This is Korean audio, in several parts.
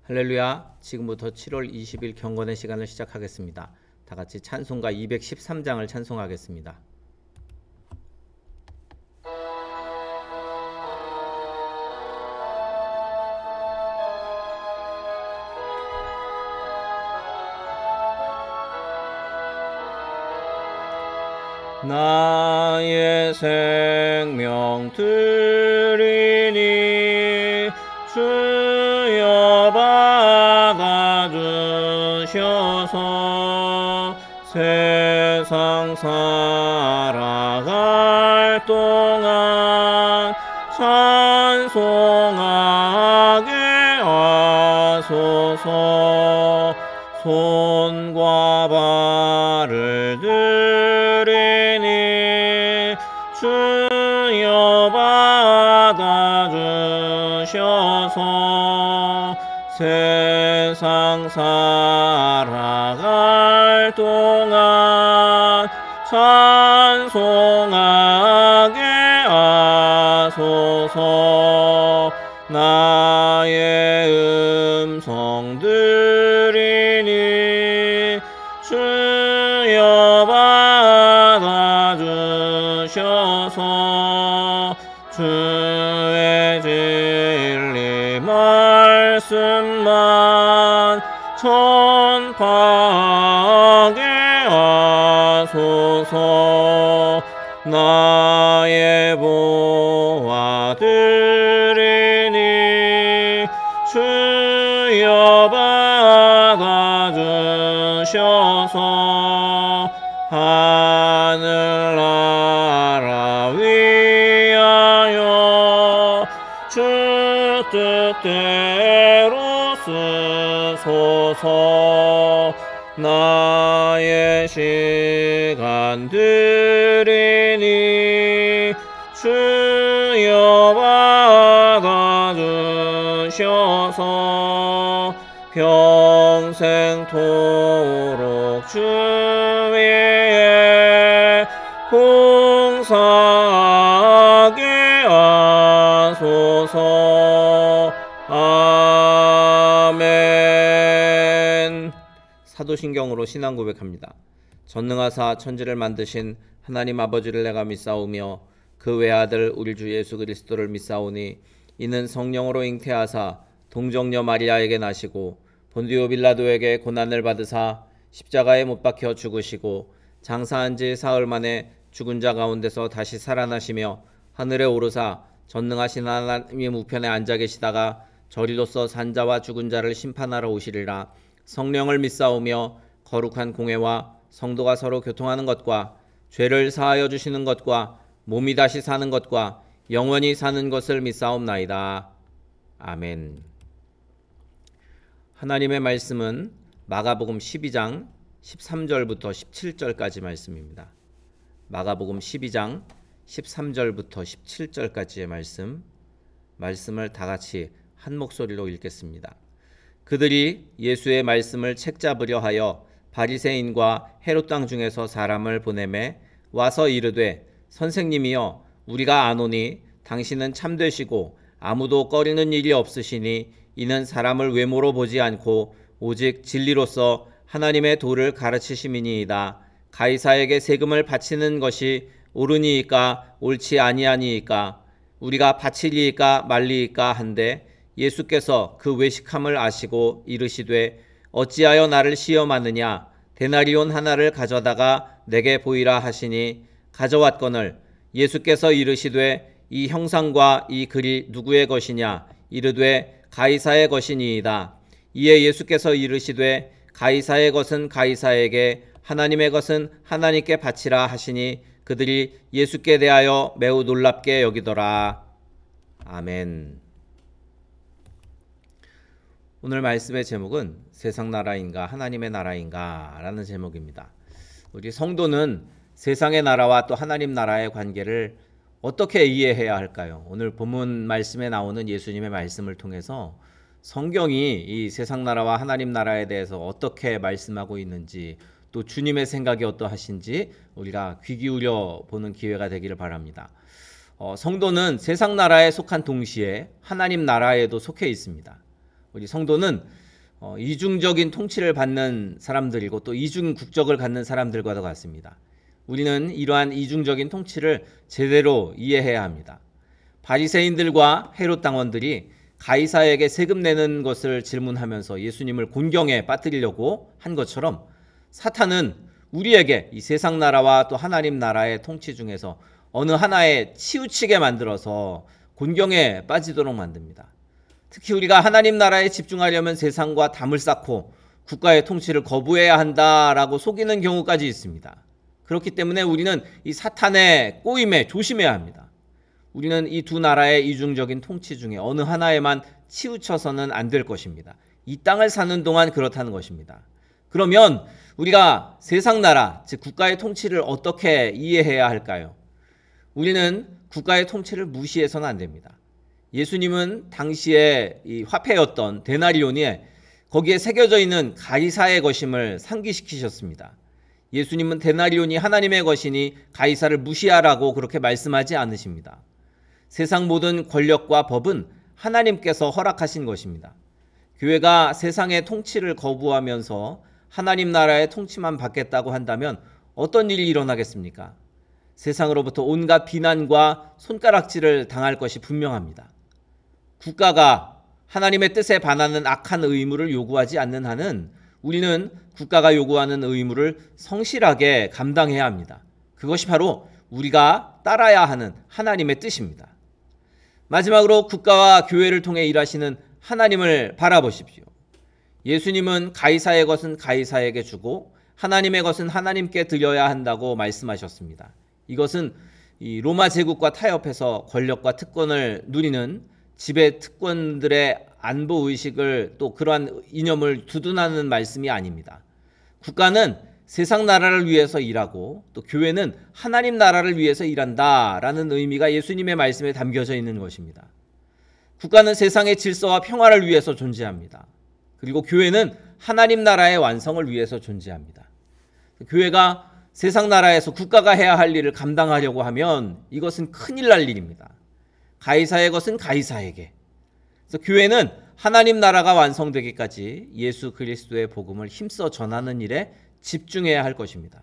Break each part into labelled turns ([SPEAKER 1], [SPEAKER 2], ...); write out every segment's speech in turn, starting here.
[SPEAKER 1] 할렐루야. 지금부터 7월 20일 경건의 시간을 시작하겠습니다. 다 같이 찬송가 213장을 찬송하겠습니다. 나의 생명 드리니 주여 받아주셔서 세상 살아갈 동안 찬송하게 하소서. 손과 발을 드리니 주여 받아주셔서 세상 살아갈 동안 찬송하게 하소서. 나의 음성 드리니 주여 받아주셔서 주의 진리 말씀만 전파하게 하소서. 나의 보화 드리니 주여 받아주셔서 하늘나라 위하여 주 뜻대로 쓰소서. 나의 시간 드리니 주여 받아주셔서 평생토록 주 위에 봉사하게 하소서. 아멘. 사도신경으로 신앙 고백합니다. 전능하사 천지를 만드신 하나님 아버지를 내가 믿사오며 그 외아들 우리 주 예수 그리스도를 믿사오니 이는 성령으로 잉태하사 동정녀 마리아에게 나시고 본디오 빌라도에게 고난을 받으사 십자가에 못 박혀 죽으시고 장사한 지 사흘 만에 죽은 자 가운데서 다시 살아나시며 하늘에 오르사 전능하신 하나님의 우편에 앉아 계시다가 저리로서 산자와 죽은 자를 심판하러 오시리라. 성령을 믿사오며 거룩한 공회와 성도가 서로 교통하는 것과 죄를 사하여 주시는 것과 몸이 다시 사는 것과 영원히 사는 것을 믿사옵나이다. 아멘. 하나님의 말씀은 마가복음 12장 13절부터 17절까지 말씀입니다. 마가복음 12장 13절부터 17절까지의 말씀을 다 같이 한 목소리로 읽겠습니다. 그들이 예수의 말씀을 책잡으려 하여 바리새인과 헤롯 땅 중에서 사람을 보내매 와서 이르되 선생님이여 우리가 아노니 당신은 참되시고 아무도 꺼리는 일이 없으시니 이는 사람을 외모로 보지 않고 오직 진리로서 하나님의 도를 가르치심이니이다. 가이사에게 세금을 바치는 것이 옳으니이까 옳지 아니하니이까 우리가 바치리이까 말리이까 한데 예수께서 그 외식함을 아시고 이르시되 어찌하여 나를 시험하느냐. 데나리온 하나를 가져다가 내게 보이라 하시니 가져왔거늘 예수께서 이르시되 이 형상과 이 글이 누구의 것이냐. 이르되 가이사의 것이니이다. 이에 예수께서 이르시되 가이사의 것은 가이사에게 하나님의 것은 하나님께 바치라 하시니 그들이 예수께 대하여 매우 놀랍게 여기더라. 아멘. 오늘 말씀의 제목은 세상 나라인가 하나님의 나라인가 라는 제목입니다. 우리 성도는 세상의 나라와 또 하나님 나라의 관계를 어떻게 이해해야 할까요? 오늘 본문 말씀에 나오는 예수님의 말씀을 통해서 성경이 이 세상 나라와 하나님 나라에 대해서 어떻게 말씀하고 있는지 또 주님의 생각이 어떠하신지 우리가 귀 기울여 보는 기회가 되기를 바랍니다. 성도는 세상 나라에 속한 동시에 하나님 나라에도 속해 있습니다. 우리 성도는 이중적인 통치를 받는 사람들이고 또 이중 국적을 갖는 사람들과도 같습니다. 우리는 이러한 이중적인 통치를 제대로 이해해야 합니다. 바리새인들과 헤롯 당원들이 가이사에게 세금 내는 것을 질문하면서 예수님을 곤경에 빠뜨리려고 한 것처럼 사탄은 우리에게 이 세상 나라와 또 하나님 나라의 통치 중에서 어느 하나에 치우치게 만들어서 곤경에 빠지도록 만듭니다. 특히 우리가 하나님 나라에 집중하려면 세상과 담을 쌓고 국가의 통치를 거부해야 한다라고 속이는 경우까지 있습니다. 그렇기 때문에 우리는 이 사탄의 꼬임에 조심해야 합니다. 우리는 이 두 나라의 이중적인 통치 중에 어느 하나에만 치우쳐서는 안 될 것입니다. 이 땅을 사는 동안 그렇다는 것입니다. 그러면 우리가 세상 나라, 즉 국가의 통치를 어떻게 이해해야 할까요? 우리는 국가의 통치를 무시해서는 안 됩니다. 예수님은 당시에 이 화폐였던 데나리온이 거기에 새겨져 있는 가이사의 것임을 상기시키셨습니다. 예수님은 데나리온이 하나님의 것이니 가이사를 무시하라고 그렇게 말씀하지 않으십니다. 세상 모든 권력과 법은 하나님께서 허락하신 것입니다. 교회가 세상의 통치를 거부하면서 하나님 나라의 통치만 받겠다고 한다면 어떤 일이 일어나겠습니까? 세상으로부터 온갖 비난과 손가락질을 당할 것이 분명합니다. 국가가 하나님의 뜻에 반하는 악한 의무를 요구하지 않는 한은 우리는 국가가 요구하는 의무를 성실하게 감당해야 합니다. 그것이 바로 우리가 따라야 하는 하나님의 뜻입니다. 마지막으로 국가와 교회를 통해 일하시는 하나님을 바라보십시오. 예수님은 가이사의 것은 가이사에게 주고 하나님의 것은 하나님께 드려야 한다고 말씀하셨습니다. 이것은 이 로마 제국과 타협해서 권력과 특권을 누리는 지배 특권들의 안보 의식을 또 그러한 이념을 두둔하는 말씀이 아닙니다. 국가는 세상 나라를 위해서 일하고 또 교회는 하나님 나라를 위해서 일한다라는 의미가 예수님의 말씀에 담겨져 있는 것입니다. 국가는 세상의 질서와 평화를 위해서 존재합니다. 그리고 교회는 하나님 나라의 완성을 위해서 존재합니다. 교회가 세상 나라에서 국가가 해야 할 일을 감당하려고 하면 이것은 큰일 날 일입니다. 가이사의 것은 가이사에게. 그래서 교회는 하나님 나라가 완성되기까지 예수 그리스도의 복음을 힘써 전하는 일에 집중해야 할 것입니다.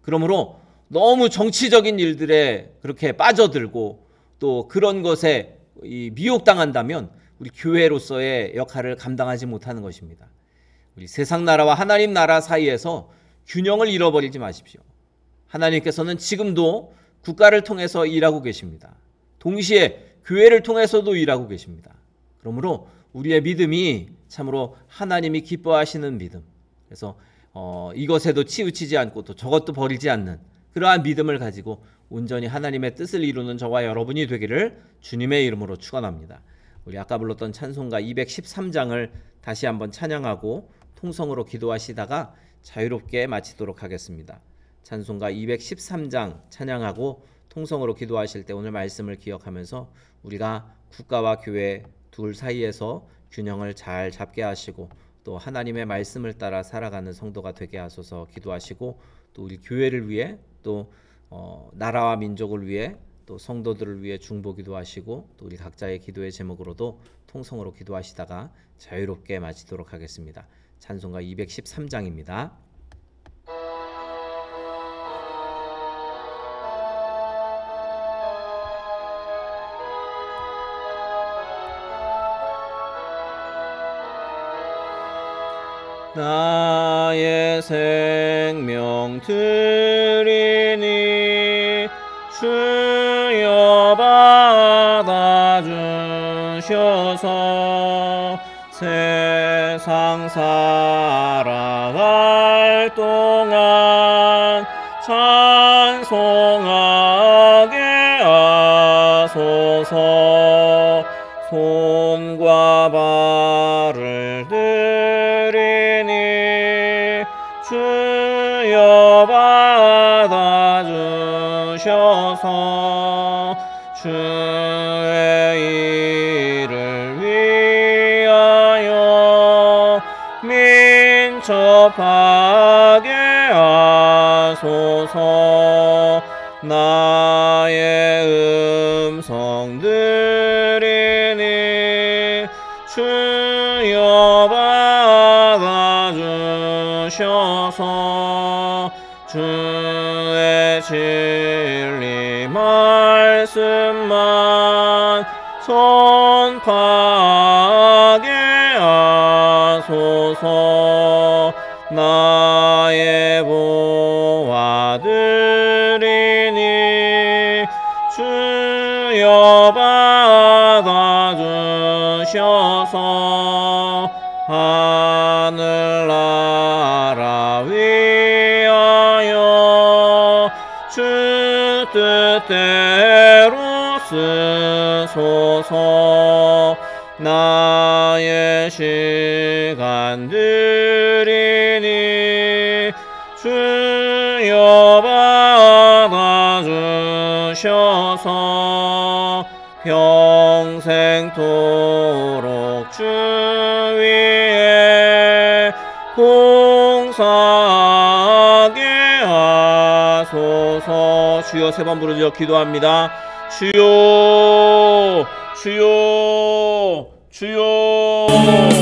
[SPEAKER 1] 그러므로 너무 정치적인 일들에 그렇게 빠져들고 또 그런 것에 미혹당한다면 우리 교회로서의 역할을 감당하지 못하는 것입니다. 우리 세상 나라와 하나님 나라 사이에서 균형을 잃어버리지 마십시오. 하나님께서는 지금도 국가를 통해서 일하고 계십니다. 동시에 교회를 통해서도 일하고 계십니다. 그러므로 우리의 믿음이 참으로 하나님이 기뻐하시는 믿음, 그래서 이것에도 치우치지 않고 또 저것도 버리지 않는 그러한 믿음을 가지고 온전히 하나님의 뜻을 이루는 저와 여러분이 되기를 주님의 이름으로 축원합니다. 우리 아까 불렀던 찬송가 213장을 다시 한번 찬양하고 통성으로 기도하시다가 자유롭게 마치도록 하겠습니다. 찬송가 213장 찬양하고 통성으로 기도하실 때 오늘 말씀을 기억하면서 우리가 국가와 교회 둘 사이에서 균형을 잘 잡게 하시고 또 하나님의 말씀을 따라 살아가는 성도가 되게 하소서 기도하시고 또 우리 교회를 위해 또 나라와 민족을 위해 또 성도들을 위해 중보기도 하시고 또 우리 각자의 기도의 제목으로도 통성으로 기도하시다가 자유롭게 마치도록 하겠습니다. 찬송가 213장입니다. 나의 생명 드리니 주여 받아주셔서 세상 살아갈 동안 찬송하게 하소서. 손과 발을 드리니 주여 받아주셔서 주의 일을 위하여 민첩하게 하소서. 나의 음성 들으니 주 주여 받아주셔서 주의 진리 말씀만 선포하게 하소서. 나의 보아들이니 주여 받아주셔서 하늘나라 위하여 주 뜻대로 쓰소서. 나의 시간들이니 주여 받아주셔서 평생토록 주 위에 봉사하게 하소서. 주여 세 번 부르짖어 기도합니다. 주여 주여 주여